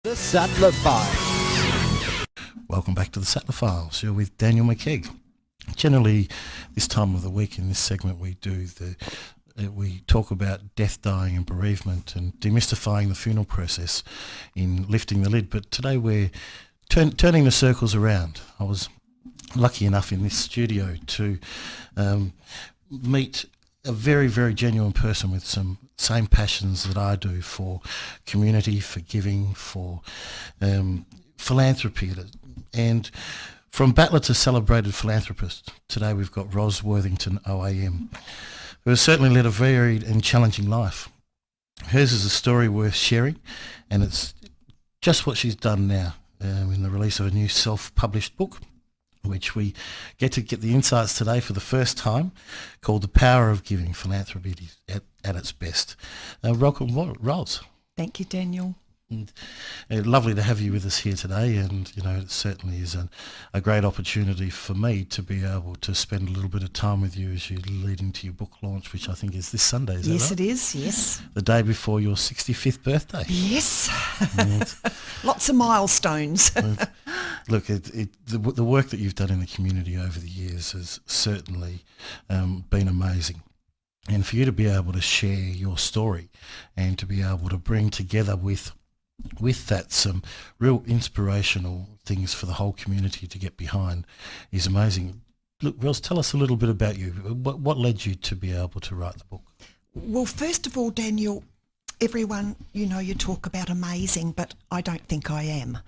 The Sattler Files. Welcome back to the Sattler Files. You're with Daniel McKeig. Generally, this time of the week in this segment, we talk about death, dying, and bereavement, and demystifying the funeral process in lifting the lid. But today we're turning the circles around. I was lucky enough in this studio to meet a very, very genuine person with some same passions that I do for community, for giving, for philanthropy. And from battler to celebrated philanthropist, today we've got Ros Worthington OAM, who has certainly led a varied and challenging life. Hers is a story worth sharing, and it's just what she's done now in the release of a new self-published book, which we get the insights today for the first time, called The Power of Giving, Philanthropy at its Best. Welcome, Ros. Thank you, Daniel. And, lovely to have you with us here today, and it certainly is a great opportunity for me to be able to spend a little bit of time with you as you lead into your book launch, which I think is this Sunday, is yes, that right? It is, yes. The day before your 65th birthday. Yes. Lots of milestones. Look, the work that you've done in the community over the years has certainly been amazing. And for you to be able to share your story and to be able to bring together with that some real inspirational things for the whole community to get behind is amazing. Look, Ros, tell us a little bit about you. What led you to be able to write the book? Well, first of all, Daniel, everyone, you talk about amazing, but I don't think I am.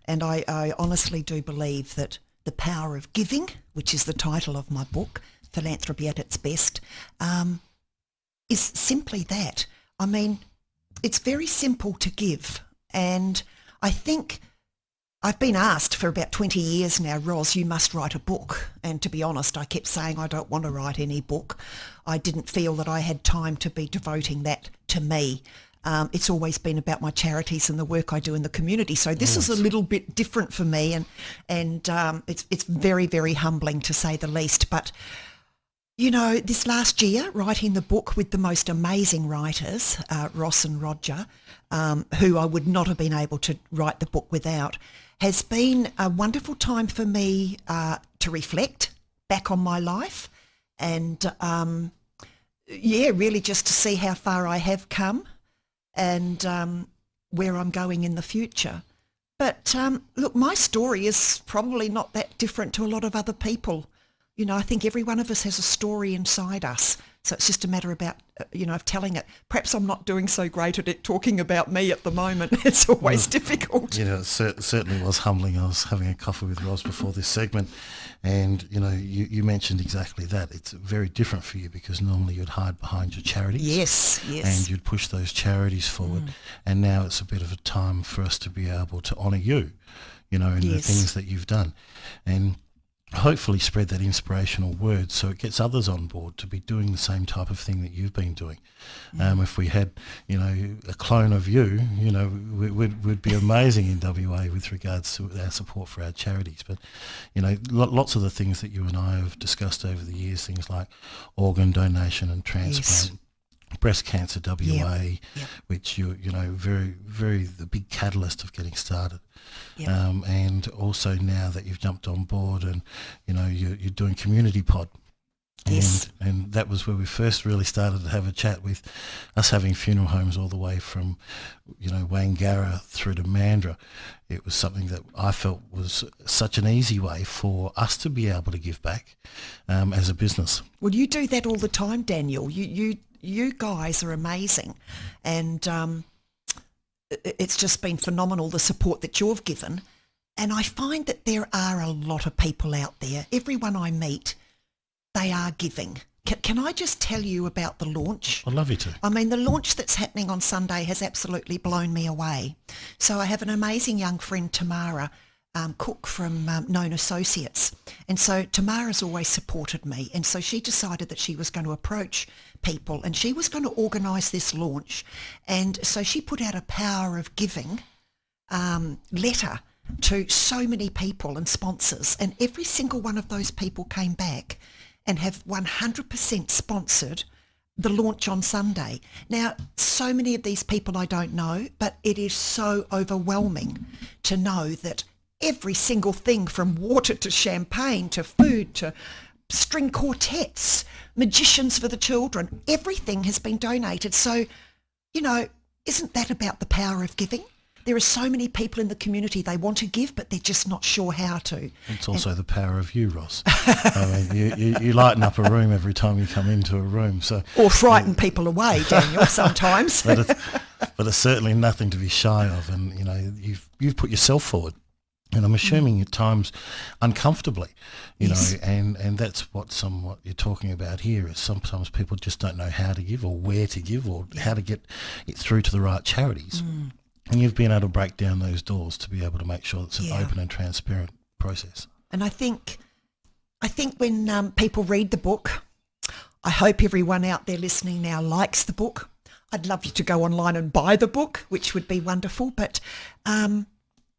And I honestly do believe that the power of giving, which is the title of my book, Philanthropy at its Best, is simply that. I mean, it's very simple to give. And I think I've been asked for about 20 years now, Ros, you must write a book. And to be honest, I kept saying I don't want to write any book. I didn't feel that I had time to be devoting that to me. It's always been about my charities and the work I do in the community. So this is a little bit different for me, and it's very, very humbling to say the least. But this last year, writing the book with the most amazing writers, Ros and Roger, who I would not have been able to write the book without, has been a wonderful time for me to reflect back on my life and, really just to see how far I have come and where I'm going in the future. But look, my story is probably not that different to a lot of other people. I think every one of us has a story inside us. So it's just a matter about, of telling it. Perhaps I'm not doing so great at it talking about me at the moment. It's always difficult. It certainly was humbling. I was having a coffee with Ros before this segment, and, you mentioned exactly that. It's very different for you because normally you'd hide behind your charities. Yes. And you'd push those charities forward. And now it's a bit of a time for us to be able to honour you, and the things that you've done. And hopefully spread that inspirational word so it gets others on board to be doing the same type of thing that you've been doing. If we had, a clone of you, we'd be amazing in WA with regards to our support for our charities. But, lots of the things that you and I have discussed over the years, things like organ donation and transplant, breast cancer WA, which very, very the big catalyst of getting started. And also now that you've jumped on board and you're doing community pod. And that was where we first really started to have a chat with us having funeral homes all the way from Wangara through to Mandurah. It was something that I felt was such an easy way for us to be able to give back as a business. Well, you do that all the time, Daniel. You guys are amazing, and it's just been phenomenal, the support that you've given. And I find that there are a lot of people out there. Everyone I meet, they are giving. Can I just tell you about the launch? I'd love you to. I mean, the launch that's happening on Sunday has absolutely blown me away. So I have an amazing young friend, Tamara, Cook from Known Associates. And so Tamara's always supported me. And so she decided that she was going to approach people and she was going to organise this launch. And so she put out a Power of Giving letter to so many people and sponsors. And every single one of those people came back and have 100% sponsored the launch on Sunday. Now, so many of these people I don't know, but it is so overwhelming to know that every single thing from water to champagne to food to string quartets, magicians for the children, everything has been donated. So, you know, isn't that about the power of giving? There are so many people in the community, they want to give, but they're just not sure how to. It's also the power of you, Ros. I mean, you lighten up a room every time you come into a room. So, or frighten people away, Daniel, sometimes. but it's certainly nothing to be shy of. And, you know, you've put yourself forward. And I'm assuming at times uncomfortably, you know, and that's somewhat you're talking about here is sometimes people just don't know how to give or where to give or how to get it through to the right charities. And you've been able to break down those doors to be able to make sure it's an open and transparent process. And I think when people read the book, I hope everyone out there listening now likes the book. I'd love you to go online and buy the book, which would be wonderful. But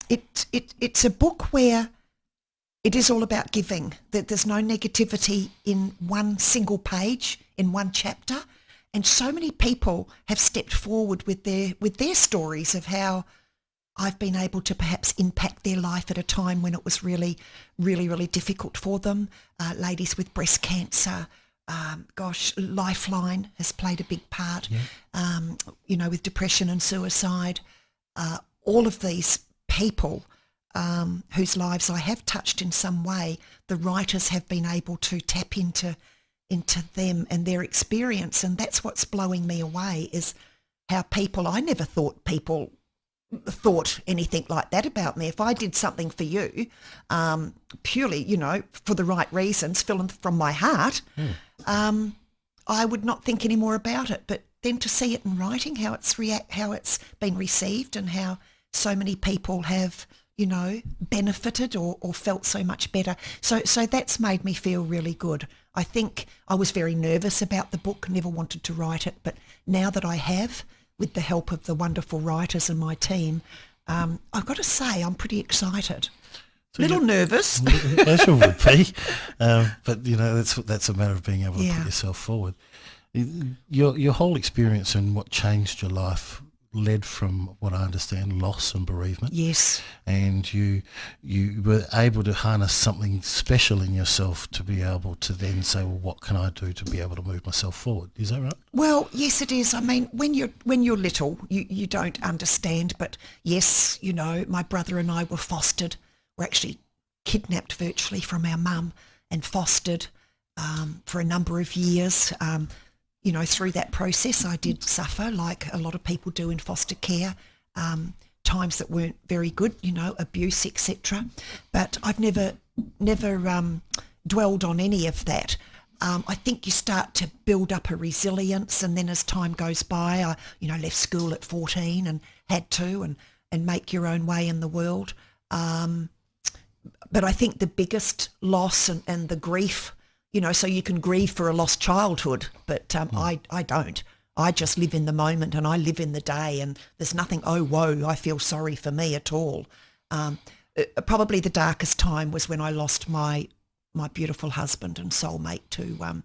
it's a book where it is all about giving. That there's no negativity in one single page, in one chapter. And so many people have stepped forward with their stories of how I've been able to perhaps impact their life at a time when it was really, really, really difficult for them. Ladies with breast cancer, Lifeline has played a big part, you know, with depression and suicide. All of these people whose lives I have touched in some way, the writers have been able to tap into them and their experience, and that's what's blowing me away is how I never thought people thought anything like that about me. If I did something for you, purely, you know, for the right reasons, from my heart, I would not think any more about it. But then to see it in writing, how it's been received and how so many people have, you know, benefited or felt so much better. So that's made me feel really good. I think I was very nervous about the book, never wanted to write it, but now that I have, with the help of the wonderful writers and my team, I've got to say I'm pretty excited. So little nervous. As you would be, but you know that's a matter of being able to put yourself forward. Your whole experience and what changed your life led from what I understand loss and bereavement. Yes. And you were able to harness something special in yourself to be able to then say, well, what can I do to be able to move myself forward? Is that right? Well, yes, it is. I mean, when you're little, you don't understand. But yes, you know, my brother and I were fostered. We're actually kidnapped virtually from our mum and fostered for a number of years. You know, through that process, I did suffer, like a lot of people do in foster care, times that weren't very good, you know, abuse, etc. But I've never dwelled on any of that. I think you start to build up a resilience, and then as time goes by, I, you know, left school at 14 and had to and make your own way in the world. But I think the biggest loss and the grief, you know, so you can grieve for a lost childhood, but I don't. I just live in the moment and I live in the day, and there's nothing, oh, whoa, I feel sorry for me at all. Probably the darkest time was when I lost my beautiful husband and soulmate to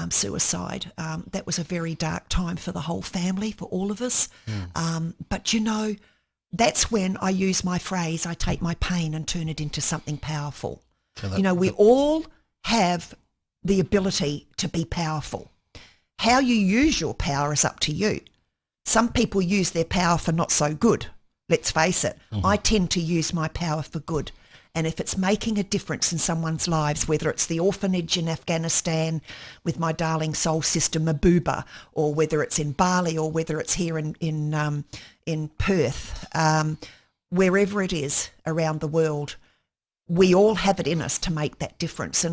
suicide. That was a very dark time for the whole family, for all of us. But, you know, that's when I use my phrase, I take my pain and turn it into something powerful. So you know, we all have the ability to be powerful. How you use your power is up to you. Some people use their power for not so good. Let's face it. I tend to use my power for good. And if it's making a difference in someone's lives, whether it's the orphanage in Afghanistan with my darling soul sister Mabuba, or whether it's in Bali, or whether it's here in Perth, wherever it is around the world, we all have it in us to make that difference.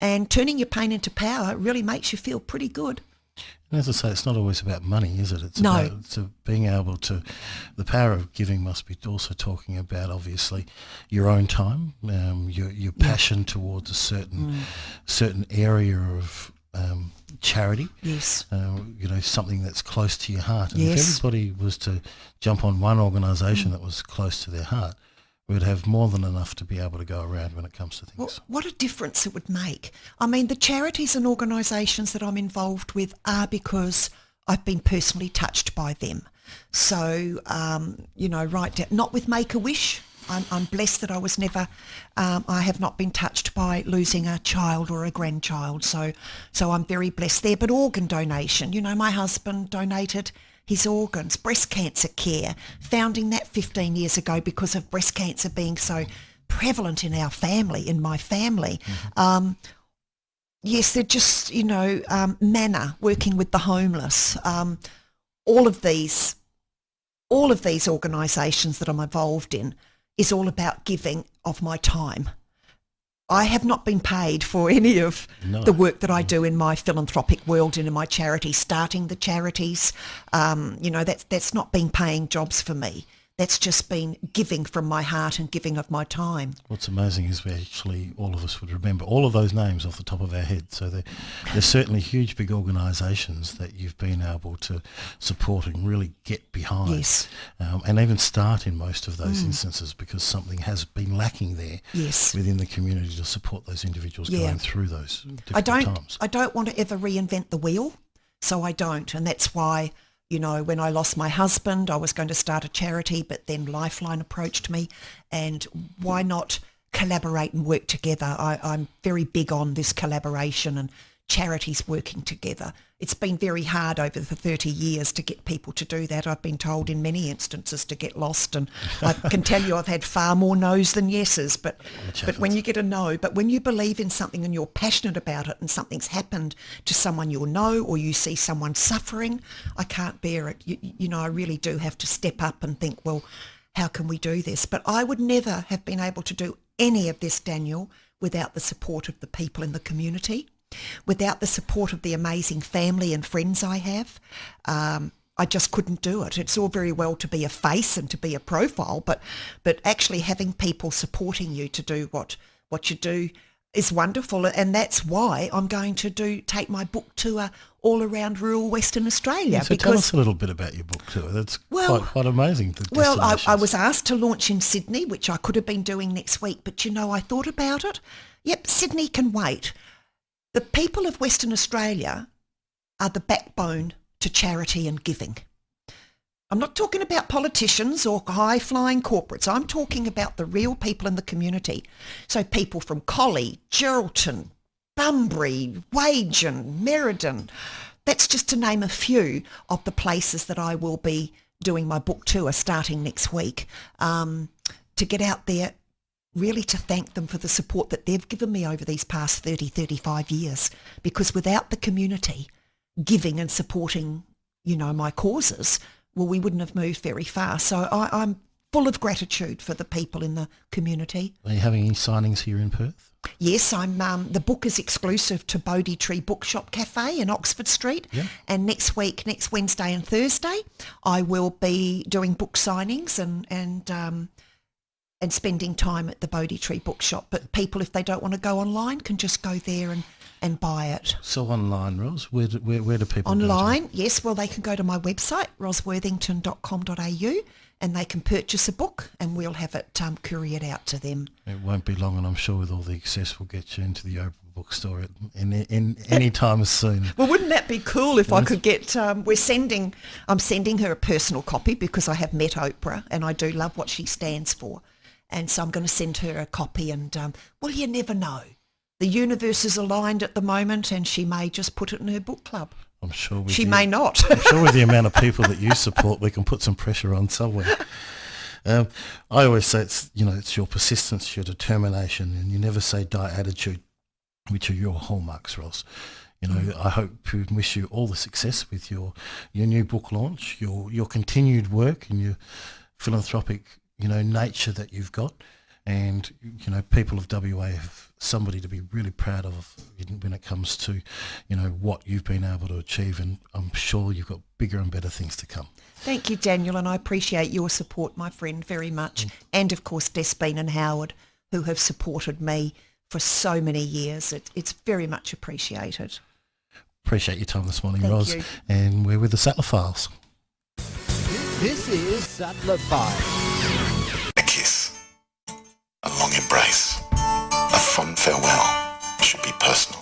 And turning your pain into power really makes you feel pretty good. And as I say, it's not always about money, is it? It's no. about being able to, the power of giving must be also talking about, obviously, your own time, your passion towards a certain area of charity. Yes. You know, something that's close to your heart. And yes. if everybody was to jump on one organisation that was close to their heart, we'd have more than enough to be able to go around when it comes to things. Well, what a difference it would make. I mean, the charities and organisations that I'm involved with are because I've been personally touched by them. So, right down, not with Make-A-Wish. I'm blessed that I was never, I have not been touched by losing a child or a grandchild. So I'm very blessed there. But organ donation, my husband donated his organs. Breast cancer care, founding that 15 years ago because of breast cancer being so prevalent in our family, in my family. Mm-hmm. Yes, they're just, Manna, working with the homeless. All of these organisations that I'm involved in is all about giving of my time. I have not been paid for any of the work that I do in my philanthropic world and in my charity, starting the charities. That's not been paying jobs for me. That's just been giving from my heart and giving of my time. What's amazing is we actually, all of us would remember all of those names off the top of our head. So they're certainly huge, big organisations that you've been able to support and really get behind. Yes. And even start in most of those instances because something has been lacking there within the community to support those individuals going through those difficult times. I don't want to ever reinvent the wheel, so I don't. And that's why... when I lost my husband, I was going to start a charity, but then Lifeline approached me, and why not collaborate and work together? I'm very big on this collaboration and charities working together. It's been very hard over the 30 years to get people to do that. I've been told in many instances to get lost, and I can tell you I've had far more no's than yeses, but when you get a no, but when you believe in something and you're passionate about it and something's happened to someone you'll know, or you see someone suffering, I can't bear it. I really do have to step up and think, well, how can we do this? But I would never have been able to do any of this, Daniel, without the support of the people in the community. Without the support of the amazing family and friends I have, I just couldn't do it. It's all very well to be a face and to be a profile, but actually having people supporting you to do what you do is wonderful. And that's why I'm going to take my book tour all around rural Western Australia. So tell us a little bit about your book tour. That's quite amazing. Well, I was asked to launch in Sydney, which I could have been doing next week, but I thought about it. Yep, Sydney can wait. The people of Western Australia are the backbone to charity and giving. I'm not talking about politicians or high-flying corporates. I'm talking about the real people in the community. So people from Collie, Geraldton, Bunbury, Wagen, Merredin. That's just to name a few of the places that I will be doing my book tour starting next week, to get out there, really to thank them for the support that they've given me over these past 30, 35 years. Because without the community giving and supporting, my causes, well, we wouldn't have moved very far. So I'm full of gratitude for the people in the community. Are you having any signings here in Perth? Yes, the book is exclusive to Bodhi Tree Bookshop Cafe in Oxford Street. Yeah. And next Wednesday and Thursday, I will be doing book signings and spending time at the Bodhi Tree Bookshop. But people, if they don't want to go online, can just go there and buy it. So online, Ros, where do people online, go to? Yes, well, they can go to my website, rosworthington.com.au, and they can purchase a book, and we'll have it couriered out to them. It won't be long, and I'm sure with all the access, we'll get you into the open bookstore in any time soon. Well, wouldn't that be cool if I could get, I'm sending her a personal copy because I have met Oprah, and I do love what she stands for. And so I'm going to send her a copy, and, well, you never know. The universe is aligned at the moment, and she may just put it in her book club. I'm sure she may not. I'm sure with the amount of people that you support, we can put some pressure on somewhere. I always say it's your persistence, your determination, and you never say die attitude, which are your hallmarks, Ros. I hope and wish you all the success with your new book launch, your continued work and your philanthropic nature that you've got, and people of WA have somebody to be really proud of when it comes to what you've been able to achieve, and I'm sure you've got bigger and better things to come. Thank you, Daniel, and I appreciate your support, my friend, very much. And of course Despine and Howard, who have supported me for so many years. It's very much appreciated. Appreciate your time this morning, Thank Ros. you. And we're with the Sattler Files. This is Sattler Files. embrace. A fond farewell should be personal.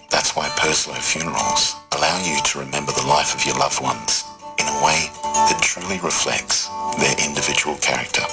That's why Purslowe Funerals allow you to remember the life of your loved ones in a way that truly reflects their individual character.